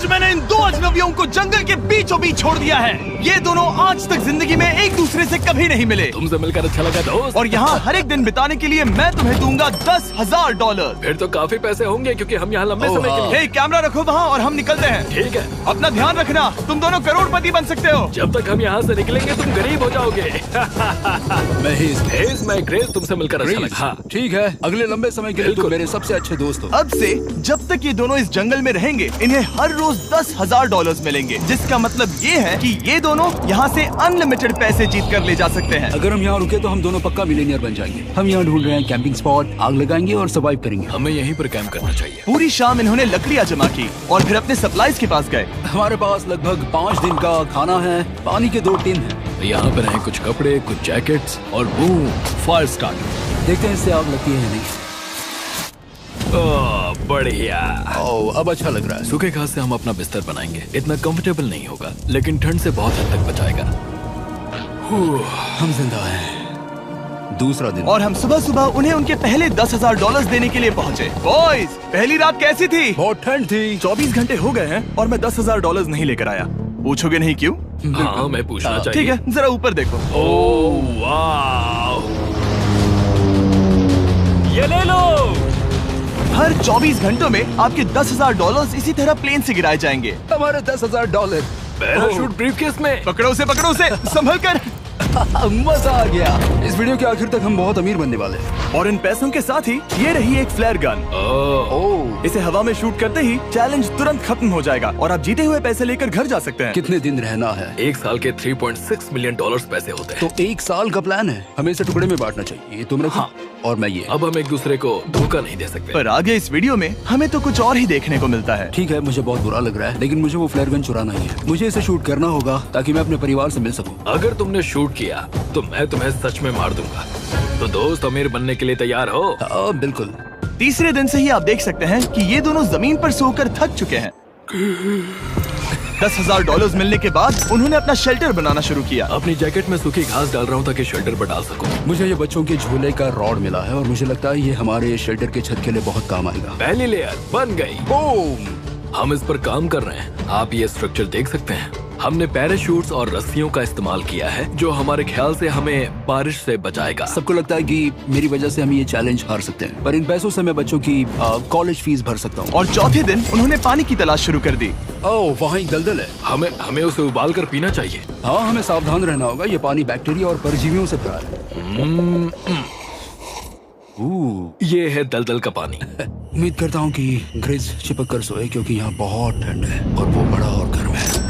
आज मैंने इन दो अजनबियों को जंगल के बीचों बीच छोड़ दिया है। ये दोनों आज तक जिंदगी में एक दूसरे से कभी नहीं मिले। तुमसे मिलकर अच्छा लगा दोस्त। और यहाँ हर एक दिन बिताने के लिए मैं तुम्हें दूंगा $10,000। फिर तो काफी पैसे होंगे क्योंकि हम यहाँ लंबे समय के लिए। हे, कैमरा रखो वहाँ और हम निकलते हैं। ठीक है, अपना ध्यान रखना, तुम दोनों करोड़पति बन सकते हो। जब तक हम यहाँ से निकलेंगे तुम गरीब हो जाओगे। मैं ग्रेस, तुमसे मिलकर अच्छा लगा। हाँ। ठीक है, अगले लंबे समय के लिए तुम मेरे सबसे अच्छे दोस्त हो। अब से जब तक ये दोनों इस जंगल में रहेंगे इन्हें हर रोज $10,000 मिलेंगे, जिसका मतलब ये है कि ये दोनों यहाँ से अनलिमिटेड पैसे जीत कर ले जा सकते हैं। अगर हम यहाँ रुके तो हम दोनों पक्का मिलियनियर बन जाएंगे। हम यहाँ ढूंढ रहे हैं कैंपिंग स्पॉट, आग लगाएंगे और सर्वाइव करेंगे। हमें यहीं पर कैंप करना चाहिए। पूरी शाम इन्होंने लकड़ियाँ जमा की और फिर अपने सप्लाईज के पास गए। हमारे पास लगभग 5 दिन का खाना है, पानी के 2 टिन हैं। यहाँ पर हैं कुछ कपड़े, कुछ जैकेट्स और बूम, फायर स्टार्टर। देखते हैं इससे आग लगती है या नहीं। बढ़िया। अब अच्छा लग रहा है। सूखे घास से हम अपना बिस्तर बनाएंगे। इतना कंफर्टेबल नहीं होगा लेकिन ठंड से बहुत हद तक बचाएगा। हम जिंदा हैं। दूसरा दिन और हम सुबह सुबह उन्हें उनके पहले $10,000 देने के लिए पहुँचे। बॉयज, पहली रात कैसी थी? बहुत ठंड थी। 24 घंटे हो गए हैं और मैं $10,000 नहीं लेकर आया। पूछोगे नहीं क्यों? हाँ, मैं पूछना चाहिए। ठीक है, जरा ऊपर देखो। ओह वाह, ये ले लो। हर 24 घंटों में आपके $10,000 इसी तरह प्लेन से गिराए जाएंगे। हमारे $10,000। पैराशूट ब्रीफकेस में। पकड़ो उसे संभल कर। मजा आ गया। इस वीडियो के आखिर तक हम बहुत अमीर बनने वाले हैं। और इन पैसों के साथ ही ये रही एक फ्लेयर गन। इसे हवा में शूट करते ही चैलेंज तुरंत खत्म हो जाएगा और आप जीते हुए पैसे लेकर घर जा सकते हैं। कितने दिन रहना है? 1 साल के $3.6 मिलियन पैसे होते हैं। तो 1 साल का प्लान है। हमें इसे टुकड़े में बांटना चाहिए। ये तुम रखो। हाँ। और मैं ये। अब हम एक दूसरे को धोखा नहीं दे सकते। पर आगे इस वीडियो में हमें तो कुछ और ही देखने को मिलता है। ठीक है, मुझे बहुत बुरा लग रहा है लेकिन मुझे वो फ्लेयर गन चुराना ही है। मुझे इसे शूट करना होगा ताकि मैं अपने परिवार से मिल सकूं। अगर तुमने शूट किया तो मैं तुम्हें सच में मार दूंगा। तो दोस्त, अमीर बनने के लिए तैयार हो? बिल्कुल। तीसरे दिन से ही आप देख सकते हैं कि ये दोनों जमीन पर सोकर थक चुके हैं। $10,000 मिलने के बाद उन्होंने अपना शेल्टर बनाना शुरू किया। अपनी जैकेट में सूखी घास डाल रहा हूँ ताकि शेल्टर पर डाल सकूं। मुझे ये बच्चों के झूले का रॉड मिला है और मुझे लगता है ये हमारे शेल्टर के छत के लिए बहुत काम आएगा। पहली लेयर बन गई। बूम! हम इस पर काम कर रहे हैं। आप ये स्ट्रक्चर देख सकते हैं। हमने पैराशूट्स और रस्सियों का इस्तेमाल किया है जो हमारे ख्याल से हमें बारिश से बचाएगा। सबको लगता है कि मेरी वजह से हम ये चैलेंज हार सकते हैं, पर इन पैसों से मैं बच्चों की कॉलेज फीस भर सकता हूँ। और चौथे दिन उन्होंने पानी की तलाश शुरू कर दी। ओह, वहाँ एक दलदल है। हमें उसे उबाल कर पीना चाहिए। हाँ, हमें सावधान रहना होगा। ये पानी बैक्टीरिया और परजीवियों से भरा है। ये है दलदल का पानी। उम्मीद करता हूँ कि ग्रिज चिपक कर सोए क्योंकि यहाँ बहुत ठंड है और वो बड़ा और गर्म है।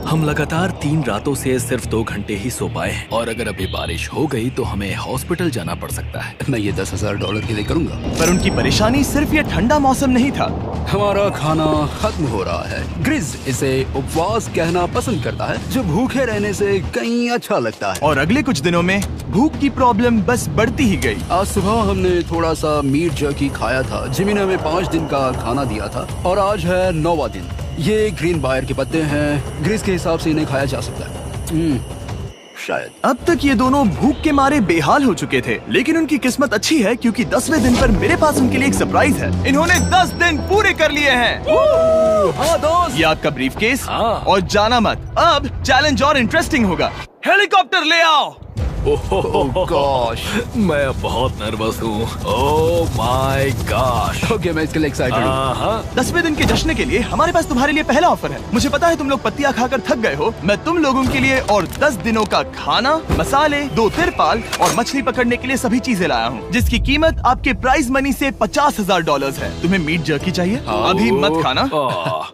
हम लगातार 3 रातों से सिर्फ 2 घंटे ही सो पाए हैं और अगर अभी बारिश हो गई तो हमें हॉस्पिटल जाना पड़ सकता है। मैं ये $10,000 के लिए करूँगा। पर उनकी परेशानी सिर्फ ये ठंडा मौसम नहीं था। हमारा खाना खत्म हो रहा है। ग्रिज इसे उपवास कहना पसंद करता है, जो भूखे रहने से कहीं अच्छा लगता है। और अगले कुछ दिनों में भूख की प्रॉब्लम बस बढ़ती ही गई। आज सुबह हमने थोड़ा सा मीट जर्की खाया था। जिमी ने हमें 5 दिन का खाना दिया था और आज है 9वां दिन। ये ग्रीन बायर के पत्ते हैं। ग्रिज के हिसाब से इन्हें खाया जा सकता है। शायद। अब तक ये दोनों भूख के मारे बेहाल हो चुके थे, लेकिन उनकी किस्मत अच्छी है क्योंकि 10वें दिन पर मेरे पास उनके लिए एक सरप्राइज है। इन्होंने 10 दिन पूरे कर लिए हैं। हाँ दोस्त, ये आपका ब्रीफकेस। हाँ। और जाना मत, अब चैलेंज और इंटरेस्टिंग होगा। हेलीकॉप्टर ले आओ। गॉश, मैं अब बहुत नर्वस हूँ। Oh my gosh. ओके, मैं इसके लिए एक्साइटेड हूँ। 10वें दिन के जश्न के लिए हमारे पास तुम्हारे लिए पहला ऑफर है। मुझे पता है तुम लोग पत्तियां खाकर थक गए हो। मैं तुम लोगों के लिए और 10 दिनों का खाना, मसाले, 2 तिरपाल और मछली पकड़ने के लिए सभी चीजें लाया हूँ, जिसकी कीमत आपके प्राइज मनी से $50,000 है। तुम्हें मीट जर्की चाहिए? अभी मत खाना।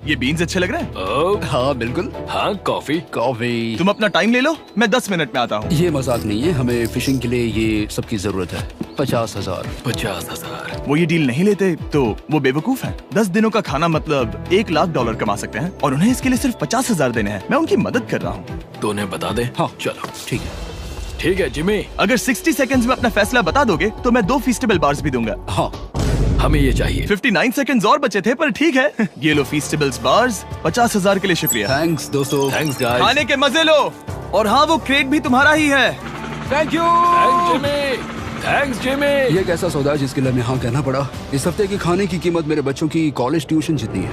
ये बीन्स अच्छे लग रहे हैं। हाँ बिल्कुल। हाँ, कॉफी। तुम अपना टाइम ले लो, मैं 10 मिनट में आता हूँ। ये मजाक नहीं है, हमें फिशिंग के लिए ये सबकी जरूरत है। 50,000। 50,000। वो ये डील नहीं लेते तो वो बेवकूफ हैं। 10 दिनों का खाना मतलब $1,00,000 कमा सकते हैं और उन्हें इसके लिए सिर्फ 50,000 देने हैं। मैं उनकी मदद कर रहा हूँ। तो उन्हें बता दे। हाँ चलो ठीक है। ठीक है जिमी, अगर 60 सेकंड्स में अपना फैसला बता दोगे तो मैं 2 फीस्टेबल बार्स भी दूंगा। हाँ, हमें ये चाहिए। 59 सेकंड्स और बचे थे, पर ठीक है। ये लो फीस्टेबल्स बार्स। 50,000 के लिए शुक्रिया। थैंक्स दोस्तों। Thanks guys. खाने के मजे लो। और हाँ, वो क्रेट भी तुम्हारा ही है। Thank you. Thanks Jimmy. ये एक ऐसा सौदा है जिसके लिए हमें हाँ कहना पड़ा। इस हफ्ते की खाने की कीमत मेरे बच्चों की कॉलेज ट्यूशन जितनी है।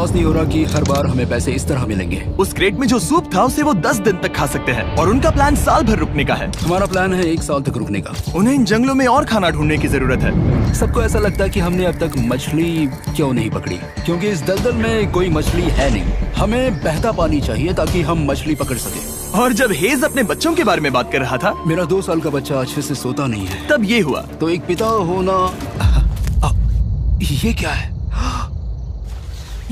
विश्वास नहीं हो रहा कि हर बार हमें पैसे इस तरह मिलेंगे। उस क्रेट में जो सूप था उसे वो 10 दिन तक खा सकते हैं और उनका प्लान साल भर रुकने का है। हमारा प्लान है 1 साल तक रुकने का। उन्हें इन जंगलों में और खाना ढूंढने की जरूरत है। सबको ऐसा लगता है कि हमने अब तक मछली क्यों नहीं पकड़ी, क्योंकि इस दलदल में कोई मछली है नहीं। हमें बहता पानी चाहिए ताकि हम मछली पकड़ सके। और जब हेज अपने बच्चों के बारे में बात कर रहा था, मेरा 2 साल का बच्चा अच्छे से सोता नहीं है। तब ये हुआ। तो एक पिता होना, ये क्या है?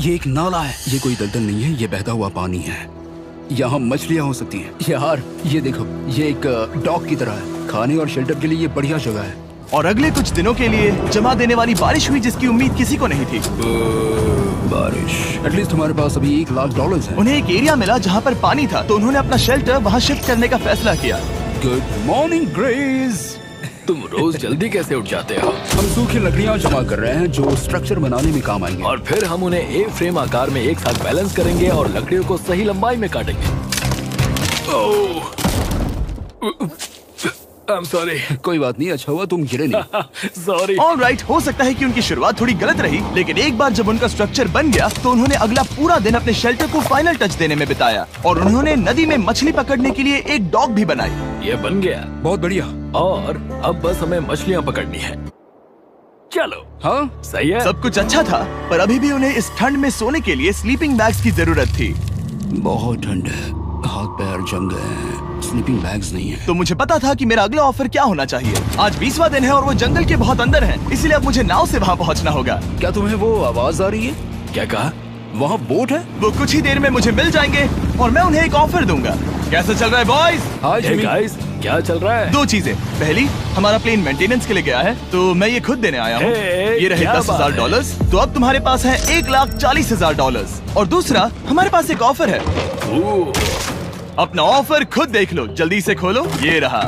ये एक नाला है। ये कोई दलदल नहीं है, ये बहता हुआ पानी है। यहाँ मछलियाँ हो सकती हैं। यार ये देखो, ये एक डॉक की तरह है। खाने और शेल्टर के लिए ये बढ़िया जगह है। और अगले कुछ दिनों के लिए जमा देने वाली बारिश हुई जिसकी उम्मीद किसी को नहीं थी। बारिश। एटलीस्ट हमारे पास अभी $1,00,000 है। उन्हें एक एरिया मिला जहाँ पर पानी था, तो उन्होंने अपना शेल्टर वहाँ शिफ्ट करने का फैसला किया। Good morning grace. तुम रोज जल्दी कैसे उठ जाते हो? हम सूखी लकड़ियाँ जमा कर रहे हैं जो स्ट्रक्चर बनाने में काम आएंगे। और फिर हम उन्हें ए फ्रेम आकार में एक साथ बैलेंस करेंगे और लकड़ियों को सही लंबाई में काटेंगे। I'm sorry. कोई बात नहीं, अच्छा हुआ तुम गिरे नहीं। Sorry. ऑलराइट, हो सकता है कि उनकी शुरुआत थोड़ी गलत रही, लेकिन एक बार जब उनका स्ट्रक्चर बन गया तो उन्होंने अगला पूरा दिन अपने शेल्टर को फाइनल टच देने में बिताया और उन्होंने नदी में मछली पकड़ने के लिए एक डॉक भी बनाई। ये बन गया। बहुत बढ़िया। और अब बस हमें मछलियाँ पकड़नी है। चलो। हाँ सही है। सब कुछ अच्छा था, पर अभी भी उन्हें इस ठंड में सोने के लिए स्लीपिंग बैग्स की जरूरत थी। बहुत ठंड है, हाथ पैर जम गए हैं, स्लीपिंग बैग्स नहीं है। तो मुझे पता था कि मेरा अगला ऑफर क्या होना चाहिए। आज 20वां दिन है और वो जंगल के बहुत अंदर है, इसलिए अब मुझे नाव से वहाँ पहुँचना होगा। क्या तुम्हें वो आवाज आ रही है? क्या कहा? वहाँ बोट है? वो कुछ ही देर में मुझे मिल जाएंगे और मैं उन्हें एक ऑफर दूंगा। कैसा चल रहा है बॉयज? हाय Hey जिमी। guys, क्या चल रहा है? 2 चीजें। पहली, हमारा प्लेन मेंटेनेंस के लिए गया है, तो मैं ये खुद देने आया हूँ। Hey, ये रहे क्या $10,000, तो अब तुम्हारे पास है $1,40,000। और दूसरा, हमारे पास एक ऑफर है। ओह, अपना ऑफर खुद देख लो, जल्दी से खोलो। ये रहा।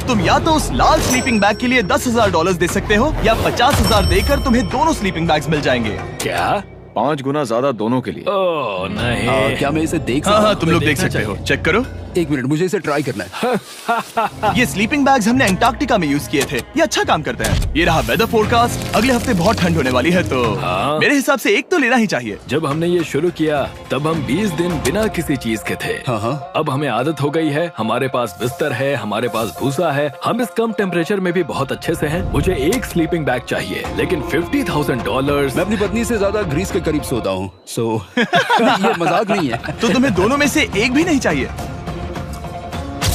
तुम या तो उस लाल स्लीपिंग बैग के लिए $10,000 दे सकते हो या 50,000 देकर तुम्हें दोनों स्लीपिंग बैग्स मिल जाएंगे। क्या? 5 गुना ज्यादा दोनों के लिए। ओह नहीं। क्या मैं इसे देख हाँ सकता हाँ, हूँ? तुम लोग देख देखना सकते हो। चाहिए। चेक करो। 1 मिनट, मुझे इसे ट्राई करना है। ये स्लीपिंग बैग्स हमने अंटार्कटिका में यूज किए थे। ये अच्छा काम करते हैं। ये रहा वेदर फोरकास्ट। अगले हफ्ते बहुत ठंड होने वाली है, तो हाँ। मेरे हिसाब से एक तो लेना ही चाहिए। जब हमने ये शुरू किया तब हम 20 दिन बिना किसी चीज के थे। हाँ। अब हमें आदत हो गई है। हमारे पास बिस्तर है, हमारे पास भूसा है। हम इस कम टेम्परेचर में भी बहुत अच्छे से हैं। मुझे एक स्लीपिंग बैग चाहिए, लेकिन $50,000। मैं अपनी पत्नी से ज्यादा ग्रीस के करीब सोता हूँ, सो ये मजाक नहीं है। तो तुम्हें दोनों में से एक भी नहीं चाहिए?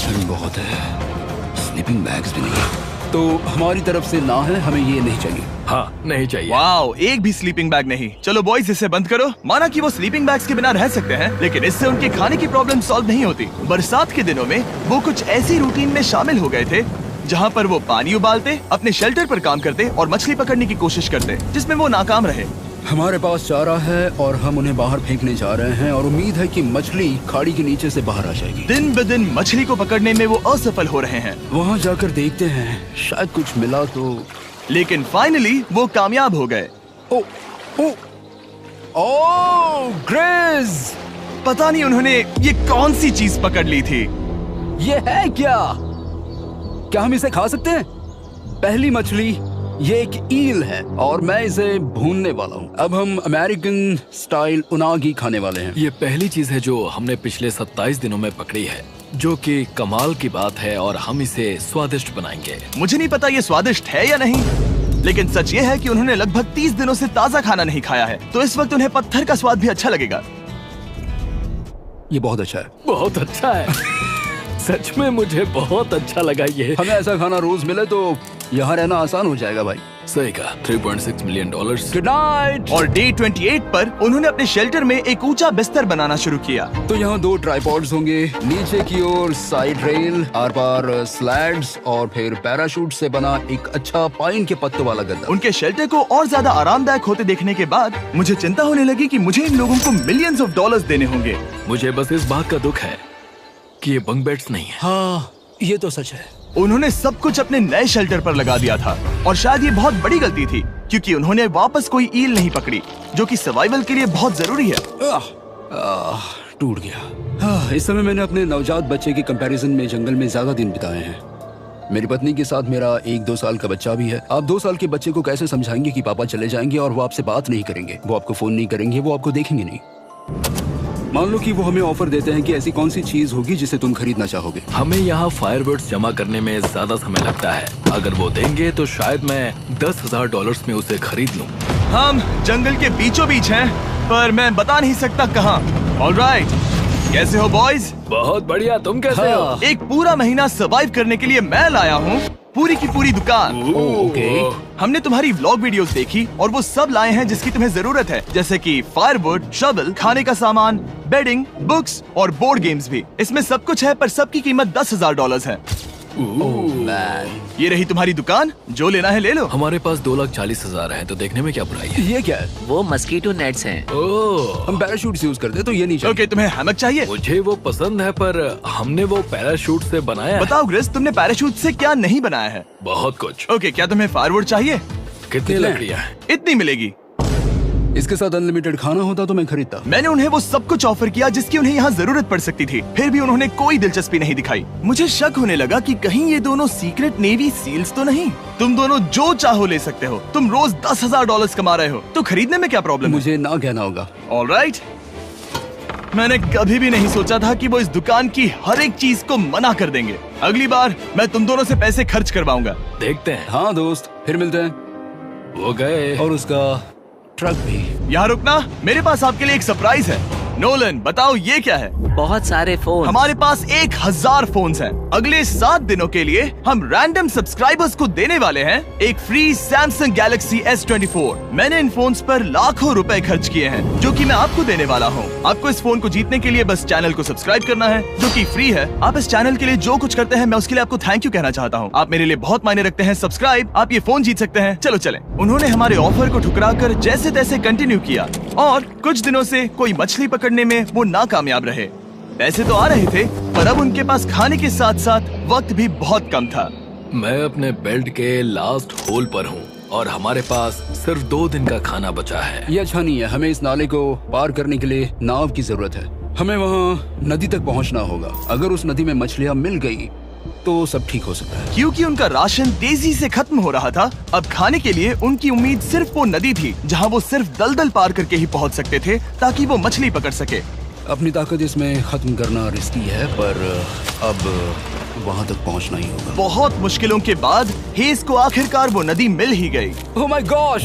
ठंड बहुत है, स्लीपिंग बैग्स भी नहीं है। तो हमारी तरफ से ना है, हमें ये नहीं चाहिए। हाँ, नहीं चाहिए। वाओ, एक भी स्लीपिंग बैग नहीं। चलो बॉयज, इसे बंद करो। माना कि वो स्लीपिंग बैग्स के बिना रह सकते हैं, लेकिन इससे उनके खाने की प्रॉब्लम सॉल्व नहीं होती। बरसात के दिनों में वो कुछ ऐसी रूटीन में शामिल हो गए थे जहाँ पर वो पानी उबालते, अपने शेल्टर पर काम करते और मछली पकड़ने की कोशिश करते, जिसमें वो नाकाम रहे। हमारे पास चारा है और हम उन्हें बाहर फेंकने जा रहे हैं और उम्मीद है कि मछली खाड़ी के नीचे से बाहर आ जाएगी। दिन ब दिन मछली को पकड़ने में वो असफल हो रहे हैं, वहाँ जाकर देखते हैं, शायद कुछ मिला तो। लेकिन फाइनली वो कामयाब हो गए। ओ, ओ, ओ, ग्रेस! पता नहीं उन्होंने ये कौन सी चीज पकड़ ली थी। ये है क्या? क्या हम इसे खा सकते हैं? पहली मछली, ये एक ईल है और मैं इसे भूनने वाला हूँ। अब हम अमेरिकन स्टाइल उनागी खाने वाले हैं। ये पहली चीज है जो हमने पिछले 27 दिनों में पकड़ी है, जो कि कमाल की बात है और हम इसे स्वादिष्ट बनाएंगे। मुझे नहीं पता ये स्वादिष्ट है या नहीं, लेकिन सच ये है कि उन्होंने लगभग 30 दिनों से ताज़ा खाना नहीं खाया है, तो इस वक्त उन्हें पत्थर का स्वाद भी अच्छा लगेगा। ये बहुत अच्छा है। बहुत अच्छा है। सच में मुझे बहुत अच्छा लगा ये। हमें ऐसा खाना रोज मिले तो यहाँ रहना आसान हो जाएगा भाई। सही कहा। $3.6 मिलियन। Good night. और डे 28 पर उन्होंने अपने शेल्टर में एक ऊंचा बिस्तर बनाना शुरू किया। तो यहाँ 2 ट्राइपॉड्स होंगे, नीचे की ओर side rail, are par slides और फिर पैराशूट से बना एक अच्छा पाइन के पत्तों वाला गद्दा। उनके शेल्टर को और ज्यादा आरामदायक होते देखने के बाद मुझे चिंता होने लगी कि मुझे इन लोगों को मिलियंस ऑफ डॉलर्स देने होंगे। मुझे बस इस बात का दुख है कि ये बंक बेड्स नहीं है। हाँ, ये तो सच है। उन्होंने सब कुछ अपने नए शेल्टर पर लगा दिया था और शायद ये बहुत बड़ी गलती थी, क्योंकि उन्होंने वापस कोई ईल नहीं पकड़ी, जो कि सर्वाइवल के लिए बहुत जरूरी है। टूट गया। इस समय मैंने अपने नवजात बच्चे के कंपैरिजन में जंगल में ज्यादा दिन बिताए हैं। मेरी पत्नी के साथ मेरा 1-2 साल का बच्चा भी है। आप 2 साल के बच्चे को कैसे समझाएंगे कि पापा चले जाएंगे और वो आपसे बात नहीं करेंगे, वो आपको फोन नहीं करेंगे, वो आपको देखेंगे नहीं। मान लो कि वो हमें ऑफर देते हैं कि ऐसी कौन सी चीज होगी जिसे तुम खरीदना चाहोगे। हमें यहाँ फायरवर्क्स जमा करने में ज्यादा समय लगता है। अगर वो देंगे तो शायद मैं $10,000 में उसे खरीद लूँ। हम जंगल के बीचों बीच हैं, पर मैं बता नहीं सकता कहाँ। ऑलराइट, कैसे हो बॉयज? बहुत बढ़िया, तुम कैसे हो? एक पूरा महीना सर्वाइव करने के लिए मैं लाया हूँ पूरी की पूरी दुकान। ओके। हमने तुम्हारी व्लॉग वीडियोस देखी और वो सब लाए हैं जिसकी तुम्हें जरूरत है, जैसे कि फायरवुड, शवल, खाने का सामान, बेडिंग, बुक्स और बोर्ड गेम्स भी। इसमें सब कुछ है, पर सबकी कीमत $10,000 है। ये रही तुम्हारी दुकान, जो लेना है ले लो। हमारे पास 2,40,000 है, तो देखने में क्या बुराई है? ये क्या है? वो मस्कीटो नेट्स हैं। ओह, हम पैराशूट यूज करते हैं, तो ये नहीं चाहिए। ओके, तुम्हें हैमक चाहिए? मुझे वो पसंद है, पर हमने वो पैराशूट से बनाया है। बताओ ग्रिस, तुमने पैराशूट से क्या नहीं बनाया है? बहुत कुछ। ओके, क्या तुम्हें फायरवुड चाहिए? कितनी लकड़ियाँ हैं? इतनी मिलेगी। इसके साथ अनलिमिटेड खाना होता तो मैं खरीदता। मैंने उन्हें वो सब कुछ ऑफर किया जिसकी उन्हें यहाँ जरूरत पड़ सकती थी, फिर भी उन्होंने कोई दिलचस्पी नहीं दिखाई। मुझे शक होने लगा कि कहीं ये दोनों सीक्रेट नेवी सील्स तो नहीं। तुम दोनों जो चाहो ले सकते हो, तुम रोज $10,000 कमा रहे हो, तो खरीदने में क्या प्रॉब्लम है? मुझे ना कहना होगा। ऑलराइट, मैंने कभी भी नहीं सोचा था कि वो इस दुकान की हर एक चीज को मना कर देंगे। अगली बार मैं तुम दोनों से पैसे खर्च करवाऊंगा। देखते हैं। हाँ दोस्त, फिर मिलते हैं। वो गए। और उसका ट्रक भी। यहाँ रुकना, मेरे पास आपके लिए एक सरप्राइज है। नोलन, बताओ ये क्या है? बहुत सारे फोन। हमारे पास 1,000 फोन्स हैं। अगले 7 दिनों के लिए हम रैंडम सब्सक्राइबर्स को देने वाले हैं एक फ्री Samsung Galaxy S24। मैंने इन फोन्स पर लाखों रुपए खर्च किए हैं, जो कि मैं आपको देने वाला हूँ। आपको इस फोन को जीतने के लिए बस चैनल को सब्सक्राइब करना है, जो कि फ्री है। आप इस चैनल के लिए जो कुछ करते हैं, मैं उसके लिए आपको थैंक यू कहना चाहता हूँ। आप मेरे लिए बहुत मायने रखते हैं। सब्सक्राइब, आप ये फोन जीत सकते हैं। चलो चलें। उन्होंने हमारे ऑफर को ठुकरा कर जैसे तैसे कंटिन्यू किया, और कुछ दिनों से कोई मछली पकड़ने में वो नाकामयाब रहे। पैसे तो आ रहे थे, पर अब उनके पास खाने के साथ साथ वक्त भी बहुत कम था। मैं अपने बेल्ट के लास्ट होल पर हूँ और हमारे पास सिर्फ 2 दिन का खाना बचा है। ये अच्छा नहीं है। हमें इस नाले को पार करने के लिए नाव की जरूरत है। हमें वहाँ नदी तक पहुँचना होगा। अगर उस नदी में मछलियाँ मिल गई तो सब ठीक हो सकता है। क्योंकि उनका राशन तेजी से खत्म हो रहा था, अब खाने के लिए उनकी उम्मीद सिर्फ वो नदी थी, जहाँ वो सिर्फ दलदल पार करके ही पहुँच सकते थे, ताकि वो मछली पकड़ सके। अपनी ताकत इसमें खत्म करना रिस्की है, पर अब वहाँ तक पहुँचना ही होगा। बहुत मुश्किलों के बाद हेज को आखिरकार वो नदी मिल ही गई। Oh my gosh!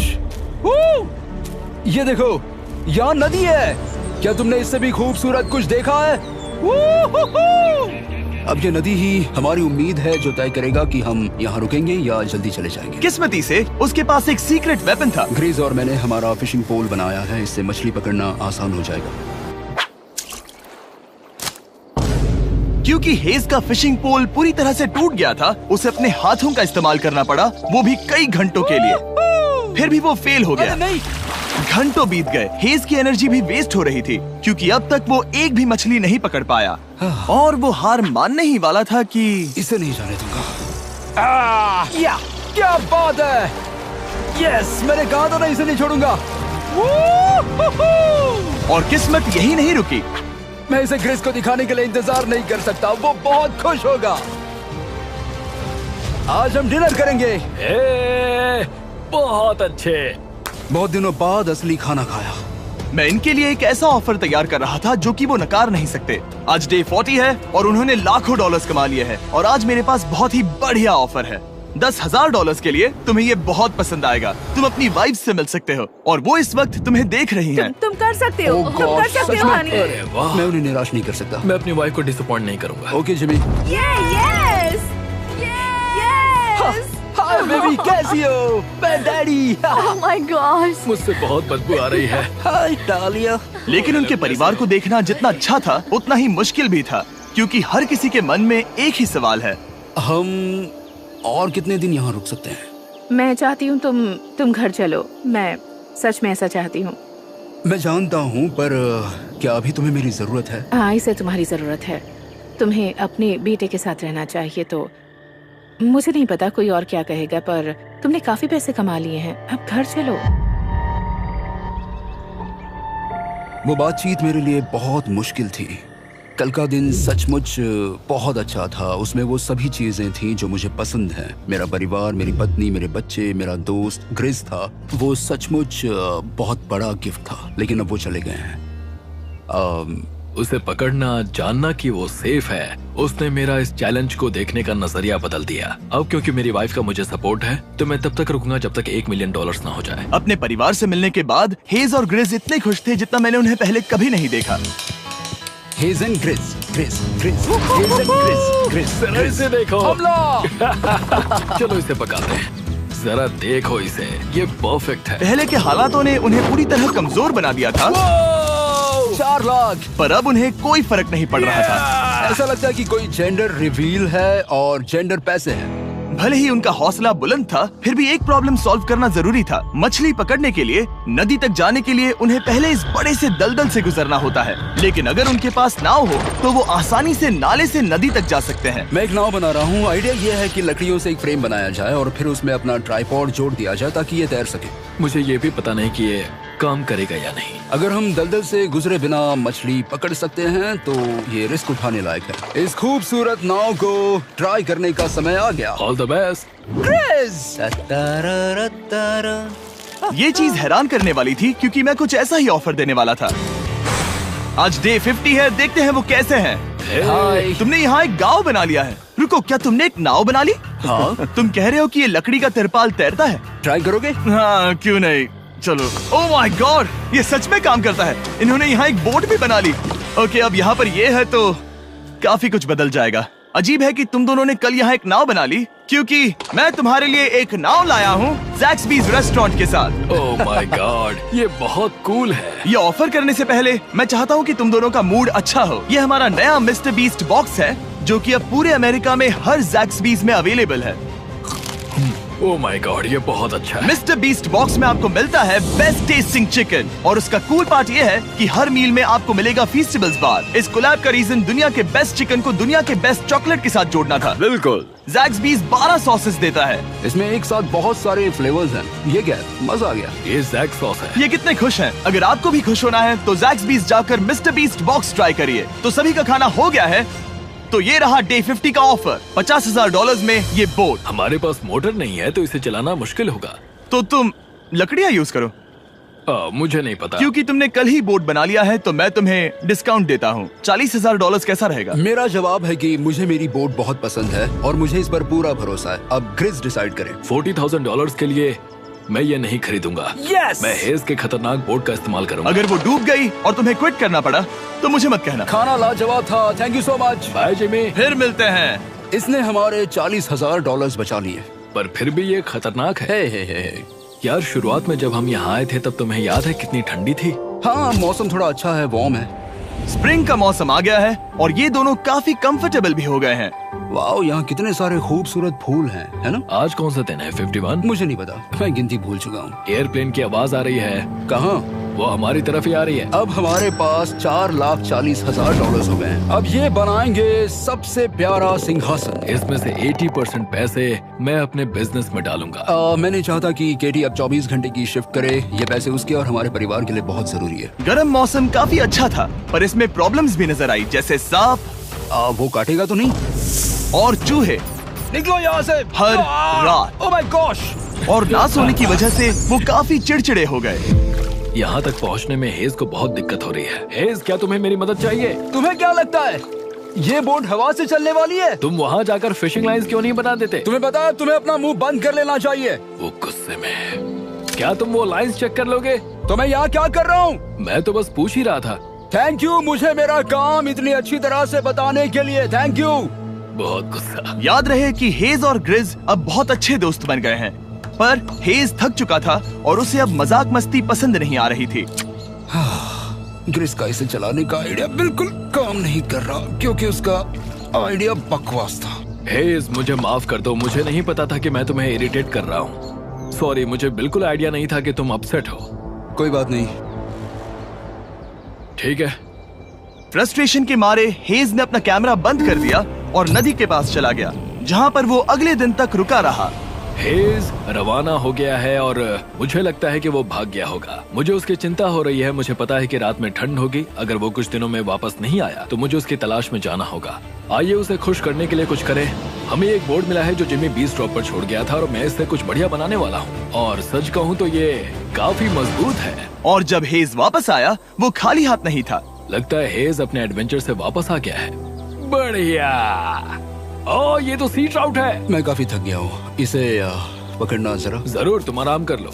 ये देखो, यहाँ नदी है। क्या तुमने इससे भी खूबसूरत कुछ देखा है? अब ये नदी ही हमारी उम्मीद है, जो तय करेगा कि हम यहाँ रुकेंगे या जल्दी चले जाएंगे। किस्मती से उसके पास एक सीक्रेट वेपन था। ग्रीज और मैंने हमारा फिशिंग पोल बनाया है, इससे मछली पकड़ना आसान हो जाएगा। क्योंकि हेज का फिशिंग पोल पूरी तरह से टूट गया था, उसे अपने हाथों का इस्तेमाल करना पड़ा, वो भी कई घंटों के लिए। फिर भी वो फेल हो गया। नहीं। घंटों बीत गए, हेज की एनर्जी भी वेस्ट हो रही थी, क्योंकि अब तक वो एक भी मछली नहीं पकड़ पाया, और वो हार मानने ही वाला था कि इसे नहीं जाने दूंगा। या क्या बात है! यस, मैंने कहा था ना, इसे नहीं छोड़ूंगा। और किस्मत यही नहीं रुकी। मैं इसे ग्रेस को दिखाने के लिए इंतजार नहीं कर सकता। वो बहुत खुश होगा। आज हम डिनर करेंगे। बहुत अच्छे। बहुत दिनों बाद असली खाना खाया। मैं इनके लिए एक ऐसा ऑफर तैयार कर रहा था जो कि वो नकार नहीं सकते। आज डे 40 है और उन्होंने लाखों डॉलर्स कमा लिए हैं, और आज मेरे पास बहुत ही बढ़िया ऑफर है। $10,000 के लिए तुम्हें ये बहुत पसंद आएगा। तुम अपनी वाइफ से मिल सकते हो, और वो इस वक्त तुम्हें देख रही हैं। तुम कर सकते हो। Oh तुम कर God, सकते सच हो में? हनी। अरे वाह, मैं उन्हें निराश नहीं कर सकता। मैं अपनी वाइफ को डिसअपॉइंट नहीं करूंगा। Okay Jimmy. Yes hi baby, कैसी हो? मैं डैडी। Oh my God. मुझसे बहुत बदबू आ रही है। हाय डालिया। लेकिन उनके परिवार को देखना जितना अच्छा था, उतना ही मुश्किल भी था, क्योंकि हर किसी के मन में एक ही सवाल है। हम और कितने दिन यहाँ रुक सकते हैं? मैं चाहती हूँ तुम घर चलो। मैं सच में ऐसा चाहती हूँ। मैं जानता हूँ, पर क्या अभी तुम्हें मेरी जरूरत है? हाँ, इसे तुम्हारी जरूरत है। तुम्हें अपने बेटे के साथ रहना चाहिए। तो मुझे नहीं पता कोई और क्या कहेगा, पर तुमने काफी पैसे कमा लिए हैं, अब घर चलो। वो बातचीत मेरे लिए बहुत मुश्किल थी। कल का दिन सचमुच बहुत अच्छा था। उसमें वो सभी चीजें थी जो मुझे पसंद हैं। मेरा परिवार, मेरी पत्नी, मेरे बच्चे, मेरा दोस्त ग्रिस था। वो सचमुच बहुत बड़ा गिफ्ट था, लेकिन अब वो चले गए हैं। उसे पकड़ना, जानना कि वो सेफ है, उसने मेरा इस चैलेंज को देखने का नजरिया बदल दिया। अब क्योंकि मेरी वाइफ का मुझे सपोर्ट है, तो मैं तब तक रुकूंगा जब तक $1 मिलियन ना हो जाए। अपने परिवार से मिलने के बाद हेज और ग्रिस इतने खुश थे जितना मैंने उन्हें पहले कभी नहीं देखा। हेज एंड ग्रिस, ग्रिस, ग्रिस, हेज एंड ग्रिस, ग्रिस, ग्रिस। इसे देखो। हमला! चलो इसे पकाते हैं। जरा देखो इसे, ये परफेक्ट है। पहले के हालातों ने उन्हें पूरी तरह कमजोर बना दिया था, 4 लाख। पर अब उन्हें कोई फर्क नहीं पड़ रहा था। ऐसा लगता है कि कोई जेंडर रिवील है और जेंडर पैसे हैं। भले ही उनका हौसला बुलंद था, फिर भी एक प्रॉब्लम सॉल्व करना जरूरी था। मछली पकड़ने के लिए नदी तक जाने के लिए उन्हें पहले इस बड़े से दलदल से गुजरना होता है, लेकिन अगर उनके पास नाव हो तो वो आसानी से नाले से नदी तक जा सकते हैं। मैं एक नाव बना रहा हूँ। आइडिया ये है कि लकड़ियों से एक फ्रेम बनाया जाए और फिर उसमें अपना ट्राइपॉड जोड़ दिया जाए ताकि ये तैर सके। मुझे ये भी पता नहीं कि ये काम करेगा या नहीं। अगर हम दलदल से गुजरे बिना मछली पकड़ सकते हैं तो ये रिस्क उठाने लायक है। इस खूबसूरत नाव को ट्राई करने का समय आ गया। All the best. ये चीज हैरान करने वाली थी क्योंकि मैं कुछ ऐसा ही ऑफर देने वाला था। आज डे 50 है, देखते हैं वो कैसे हैं। हाय। तुमने यहाँ एक गांव बना लिया है। रुको, क्या तुमने एक नाव बना ली? हाँ। तुम कह रहे हो कि ये लकड़ी का तिरपाल तैरता है? ट्राई करोगे? हाँ, क्यों नहीं। चलो। ओह माय गॉड, ये सच में काम करता है। इन्होंने यहाँ एक बोट भी बना ली। ओके, अब यहाँ पर ये है तो काफी कुछ बदल जाएगा। अजीब है कि तुम दोनों ने कल यहाँ एक नाव बना ली, क्योंकि मैं तुम्हारे लिए एक नाव लाया हूँ ज़ैक्सबीज़ रेस्टोरेंट के साथ। ओह माय गॉड, ये बहुत कूल है। ये ऑफर करने से पहले मैं चाहता हूँ कि तुम दोनों का मूड अच्छा हो। ये हमारा नया मिस्टर बीस्ट बॉक्स है, जो कि अब पूरे अमेरिका में हर ज़ैक्सबीज़ में अवेलेबल है। ओह माय गॉड, ये बहुत अच्छा है। मिस्टर बीस्ट बॉक्स में आपको मिलता है बेस्ट टेस्टिंग चिकन, और उसका कूल पार्ट ये है कि हर मील में आपको मिलेगा फीस्टेबल्स बार। इस कोलैब का रीजन दुनिया के बेस्ट चिकन को दुनिया के बेस्ट चॉकलेट के साथ जोड़ना था। बिल्कुल। ज़ैक्सबीज़ 12 सॉसेस देता है। इसमें एक साथ बहुत सारे फ्लेवर्स हैं। ये क्या है? मजा आ गया। ये जैक सॉस है। ये कितने खुश हैं। अगर आपको भी खुश होना है तो ज़ैक्सबीज़ जाकर मिस्टर बीस्ट बॉक्स ट्राई करिए। तो सभी का खाना हो गया है, तो ये रहा डे 50 का ऑफर। $50,000 में ये बोट। हमारे पास मोटर नहीं है तो इसे चलाना मुश्किल होगा। तो तुम लकड़ियाँ यूज करो। मुझे नहीं पता। क्योंकि तुमने कल ही बोट बना लिया है तो मैं तुम्हें डिस्काउंट देता हूँ। $40,000 कैसा रहेगा? मेरा जवाब है कि मुझे मेरी बोट बहुत पसंद है और मुझे इस पर पूरा भरोसा है। अब ग्रिस डिसाइड करें। $40,000 के लिए मैं ये नहीं खरीदूंगा। Yes! मैं हेज के खतरनाक बोट का इस्तेमाल करूंगा। अगर वो डूब गई और तुम्हें क्विट करना पड़ा तो मुझे मत कहना। खाना लाजवाब था। Thank you so much. Bye Jimmy. फिर मिलते हैं। इसने हमारे $40,000 बचा लिए। पर फिर भी ये खतरनाक है। हे। यार, शुरुआत में जब हम यहाँ आए थे तब तुम्हें याद है कितनी ठंडी थी? हाँ, मौसम थोड़ा अच्छा है, वार्म है। स्प्रिंग का मौसम आ गया है और ये दोनों काफी कंफर्टेबल भी हो गए हैं। वाओ, यहाँ कितने सारे खूबसूरत फूल हैं, है ना? आज कौन सा दिन है? 51? मुझे नहीं पता, मैं गिनती भूल चुका हूँ। एयरप्लेन की आवाज आ रही है। कहाँ? वो हमारी तरफ ही आ रही है। अब हमारे पास $4,40,000 हो गए हैं। अब ये बनाएंगे सबसे प्यारा सिंहासन। इसमें से 80% पैसे मैं अपने बिजनेस में डालूंगा। मैं नहीं चाहता कि केटी अब 24 घंटे की शिफ्ट करे। ये पैसे उसके और हमारे परिवार के लिए बहुत जरूरी है। गर्म मौसम काफी अच्छा था, पर इसमें प्रॉब्लम्स भी नजर आई, जैसे सांप वो काटेगा तो नहीं? और चूहे निकलो यहाँ से हर रात। Oh my gosh. और ना सोने की वजह से वो काफी चिड़चिड़े हो गए। यहाँ तक पहुँचने में हेज को बहुत दिक्कत हो रही है। हेज, क्या तुम्हें मेरी मदद चाहिए? तुम्हें क्या लगता है ये बोट हवा से चलने वाली है? तुम वहाँ जाकर फिशिंग लाइंस क्यों नहीं बना देते? तुम्हें पता है, तुम्हें अपना मुंह बंद कर लेना चाहिए। वो गुस्से में है। क्या तुम वो लाइंस चेक कर लोगे? तो मैं यहाँ क्या कर रहा हूँ? मैं तो बस पूछ ही रहा था। थैंक यू मुझे मेरा काम इतनी अच्छी तरह से बताने के लिए। Thank you. बहुत गुस्सा। याद रहे कि हेज और ग्रिज अब बहुत अच्छे दोस्त बन गए हैं, पर हेज थक चुका था और उसे अब मजाक मस्ती पसंद नहीं आ रही थी। ग्रिस का इसे चलाने का आइडिया बिल्कुल काम नहीं कर रहा क्योंकि उसका आइडिया बकवास था। हेज, मुझे माफ कर दो। मुझे नहीं पता था कि मैं तुम्हें इरिटेट कर रहा हूँ। सॉरी, मुझे बिल्कुल आइडिया नहीं था कि तुम अपसेट हो। कोई बात नहीं। ठीक है। फ्रस्ट्रेशन के मारे हेज ने अपना कैमरा बंद कर दिया और नदी के पास चला गया, जहाँ पर वो अगले दिन तक रुका रहा। हेज रवाना हो गया है और मुझे लगता है कि वो भाग गया होगा। मुझे उसकी चिंता हो रही है। मुझे पता है कि रात में ठंड होगी। अगर वो कुछ दिनों में वापस नहीं आया तो मुझे उसकी तलाश में जाना होगा। आइए उसे खुश करने के लिए कुछ करें। हमें एक बोर्ड मिला है जो जिमी बीस ड्रॉप पर छोड़ गया था और मैं इससे कुछ बढ़िया बनाने वाला हूँ। और सच कहूँ तो ये काफी मजबूत है। और जब हेज वापस आया वो खाली हाथ नहीं था। लगता है हेज अपने एडवेंचर से वापस आ गया है। बढ़िया। ओ, ये तो सी ट्राउट है। मैं काफी थक गया हूँ, इसे पकड़ना जरा। जरूर, तुम आराम कर लो।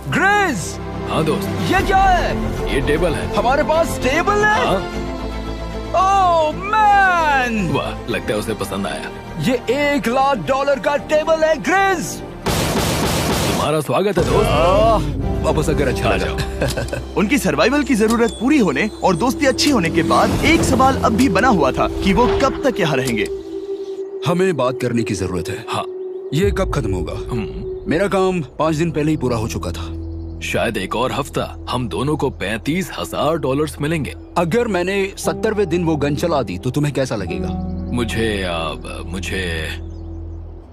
ग्रिज, हाँ दोस्त, ये क्या है? ये टेबल है। हमारे पास टेबल है? हाँ? ओह मैन, वाह, लगता है उसे पसंद आया। ये $1,00,000 का टेबल है ग्रिज। तुम्हारा स्वागत है दोस्त। वापस अगर अच्छा आ लगा। जाओ। उनकी सर्वाइवल की जरूरत पूरी होने और दोस्ती अच्छी होने के बाद एक सवाल अब भी बना हुआ था कि वो कब तक यहाँ रहेंगे। हमें बात करने की जरूरत है। हाँ। ये कब खत्म होगा? मेरा काम 5 दिन पहले ही पूरा हो चुका था। शायद एक और हफ्ता। हम दोनों को $35,000 मिलेंगे। अगर मैंने 70वें दिन वो गन चला दी तो तुम्हें कैसा लगेगा? मुझे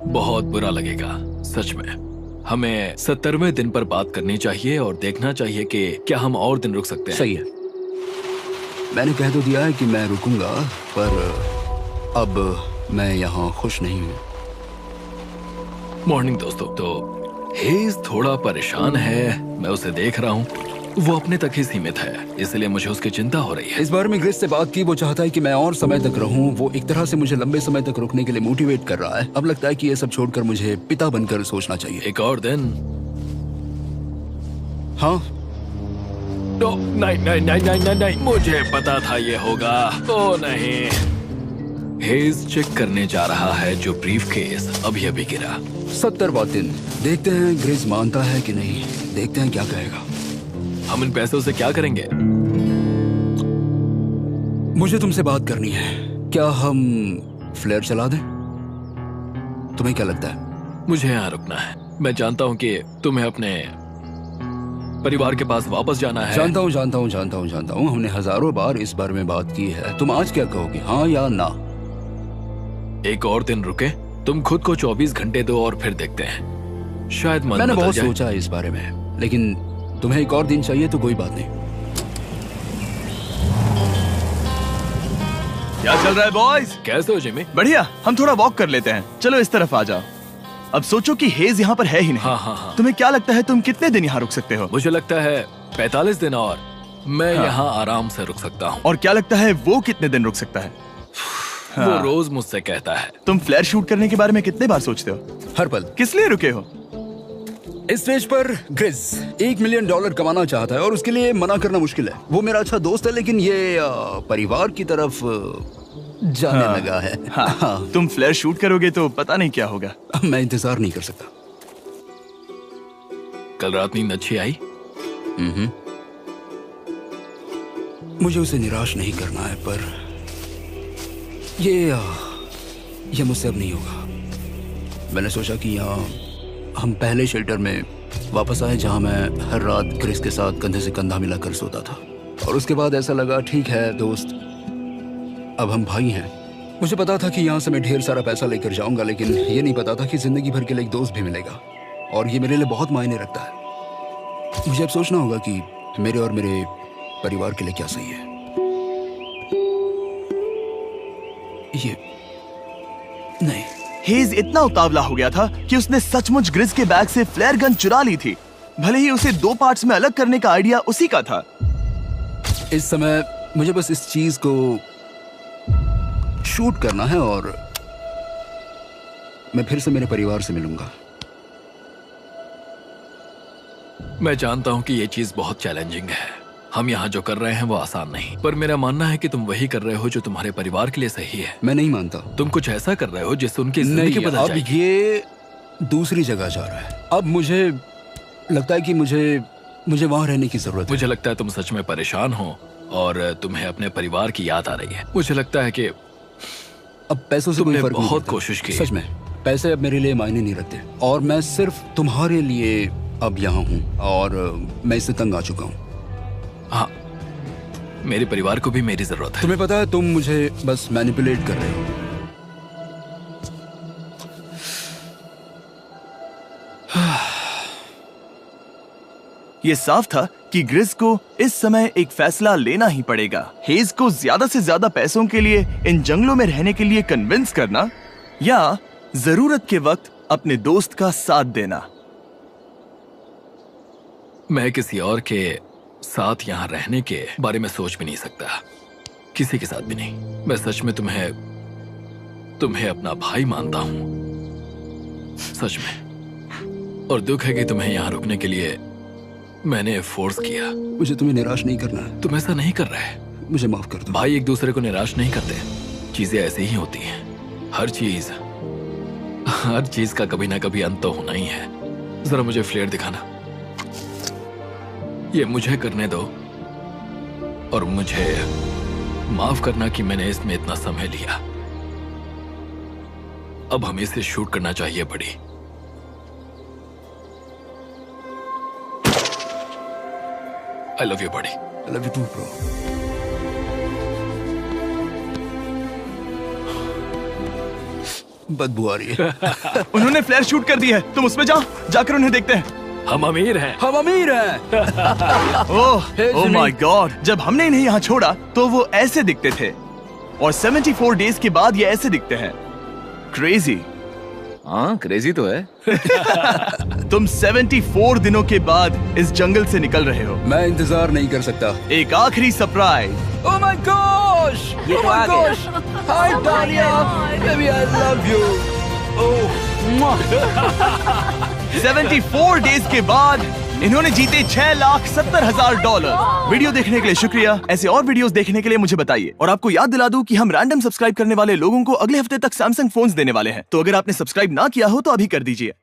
बहुत बुरा लगेगा, सच में। हमें 70वें दिन पर बात करनी चाहिए और देखना चाहिए कि क्या हम और दिन रुक सकते हैं। सही है। मैंने कह तो दिया है कि मैं रुकूंगा, पर अब मैं यहाँ खुश नहीं हूँ। मॉर्निंग दोस्तों। तो हेज थोड़ा परेशान है, मैं उसे देख रहा हूँ। वो अपने तक ही सीमित है, इसलिए मुझे उसकी चिंता हो रही है। इस बार में ग्रेस से बात की, वो चाहता है कि मैं और समय तक रहूं। वो एक तरह से मुझे लंबे समय तक रुकने के लिए मोटिवेट कर रहा है। अब लगता है कि ये सब छोड़कर मुझे पिता बनकर सोचना चाहिए। एक और दिन? हाँ। तो नहीं, मुझे पता था ये होगा। ओ नहीं। हेज चेक करने जा रहा है जो ब्रीफकेस अभी गिरा। 70वां दिन। देखते हैं ग्रेस मानता है कि नहीं। देखते हैं क्या कहेगा। हम इन पैसों से क्या करेंगे? मुझे तुमसे बात करनी है। क्या हम फ्लेयर चला दें? तुम्हें क्या लगता है? मुझे यहाँ रुकना है। मैं जानता हूँ कि तुम्हें अपने परिवार के पास वापस जाना है। जानता हूँ। हमने हजारों बार इस बारे में बात की है। तुम आज क्या कहोगे, हाँ या ना? एक और दिन रुके। तुम खुद को 24 घंटे दो और फिर देखते हैं। शायद मन मैंने बदल बहुत जाए। सोचा है इस बारे में, लेकिन तुम्हें एक और दिन चाहिए तो कोई बात नहीं। क्या चल रहा है बॉयज? कैसे हो जिमी? बढ़िया। हम थोड़ा वॉक कर लेते हैं। चलो इस तरफ आ जाओ। अब सोचो कि हेज यहाँ पर है ही नहीं। हाँ। तुम्हें क्या लगता है तुम कितने दिन यहाँ रुक सकते हो? मुझे लगता है 45 दिन और मैं यहाँ आराम से रुक सकता हूँ। और क्या लगता है वो कितने दिन रुक सकता है? वो रोज मुझसे कहता है। तुम फ्लेयर शूट करने के बारे में कितने बार सोचते हो? हर पल। किस लिए रुके हो? इस स्टेज पर ग्रिज $1 मिलियन कमाना चाहता है और उसके लिए मना करना मुश्किल है। वो मेरा अच्छा दोस्त है, लेकिन ये परिवार की तरफ जाने लगा है। हाँ। तुम फ्लेयर शूट करोगे तो पता नहीं क्या होगा। मैं इंतजार नहीं कर सकता। कल रात नींद अच्छी आई? मुझे उसे निराश नहीं करना है, पर ये मुझसे अब नहीं होगा। मैंने सोचा कि यहाँ हम पहले शेल्टर में वापस आए जहाँ मैं हर रात ग्रेस के साथ कंधे से कंधा मिलाकर सोता था। और उसके बाद ऐसा लगा, ठीक है दोस्त, अब हम भाई हैं। मुझे पता था कि यहाँ से मैं ढेर सारा पैसा लेकर जाऊंगा, लेकिन ये नहीं पता था कि जिंदगी भर के लिए एक दोस्त भी मिलेगा। और ये मेरे लिए बहुत मायने रखता है। मुझे अब सोचना होगा कि मेरे और मेरे परिवार के लिए क्या सही है। ये नहीं। हेज इतना उतावला हो गया था कि उसने सचमुच ग्रिज के बैग से फ्लेयर गन चुरा ली थी, भले ही उसे 2 पार्ट्स में अलग करने का आइडिया उसी का था। इस समय मुझे बस इस चीज को शूट करना है और मैं फिर से मेरे परिवार से मिलूंगा। मैं जानता हूँ कि ये चीज बहुत चैलेंजिंग है। हम यहाँ जो कर रहे हैं वो आसान नहीं, पर मेरा मानना है कि तुम वही कर रहे हो जो तुम्हारे परिवार के लिए सही है। मैं नहीं मानता। तुम कुछ ऐसा कर रहे हो जिससे उनकी जिंदगी बदल अब जाएगी। ये दूसरी जगह जा रहा है। अब मुझे लगता है कि मुझे वहां रहने की जरूरत है। मुझे लगता है तुम सच में परेशान हो और तुम्हें अपने परिवार की याद आ रही है। मुझे लगता है कि अब पैसों से कोई तुमने फर्क नहीं बहुत पड़ता। कोशिश की। सच में पैसे अब मेरे लिए मायने नहीं रखते और मैं सिर्फ तुम्हारे लिए अब यहाँ हूँ और मैं इससे तंग आ चुका हूँ। हाँ, मेरे परिवार को भी मेरी जरूरत है। तुम्हें पता है, तुम मुझे बस मैनिपुलेट कर रहे हो। ये साफ था कि ग्रिस को इस समय एक फैसला लेना ही पड़ेगा। हेज को ज्यादा से ज्यादा पैसों के लिए इन जंगलों में रहने के लिए कन्विंस करना, या जरूरत के वक्त अपने दोस्त का साथ देना। मैं किसी और के साथ यहाँ रहने के बारे में सोच भी नहीं सकता, किसी के साथ भी नहीं। मैं सच में तुम्हें अपना भाई मानता हूँ, सच में। और दुख है कि तुम्हें यहाँ रुकने के लिए मैंने फोर्स किया। मुझे तुम्हें निराश नहीं करना है। तुम ऐसा नहीं कर रहे। मुझे माफ कर दो। भाई एक दूसरे को निराश नहीं करते, चीजें ऐसे ही होती हैं। हर चीज का कभी ना कभी अंत तो होना ही है। जरा मुझे फ्लेयर दिखाना। ये मुझे करने दो और मुझे माफ करना कि मैंने इसमें इतना समय लिया। अब हमें इसे शूट करना चाहिए बड़ी। I love you, buddy. I love you too, bro. बदबू आ रही है। उन्होंने फ्लेयर शूट कर दी है, तुम उसमें जाओ, जाकर उन्हें देखते हैं। हम अमीर हैं। हम अमीर हैं। ओह माय गॉड, जब हमने इन्हें यहाँ छोड़ा तो वो ऐसे दिखते थे, और 74 डेज के बाद ये ऐसे दिखते हैं। क्रेजी। हाँ, क्रेजी तो है। तुम 74 दिनों के बाद इस जंगल से निकल रहे हो। मैं इंतजार नहीं कर सकता। एक आखिरी सरप्राइज। Oh my gosh! ये तो आ गया। हाय डालिया, baby I love you. Oh 74 days के बाद इन्होंने जीते $6,70,000। वीडियो देखने के लिए शुक्रिया। ऐसे और वीडियोस देखने के लिए मुझे बताइए। और आपको याद दिला दूं कि हम रैंडम सब्सक्राइब करने वाले लोगों को अगले हफ्ते तक सैमसंग फोन्स देने वाले हैं। तो अगर आपने सब्सक्राइब ना किया हो तो अभी कर दीजिए।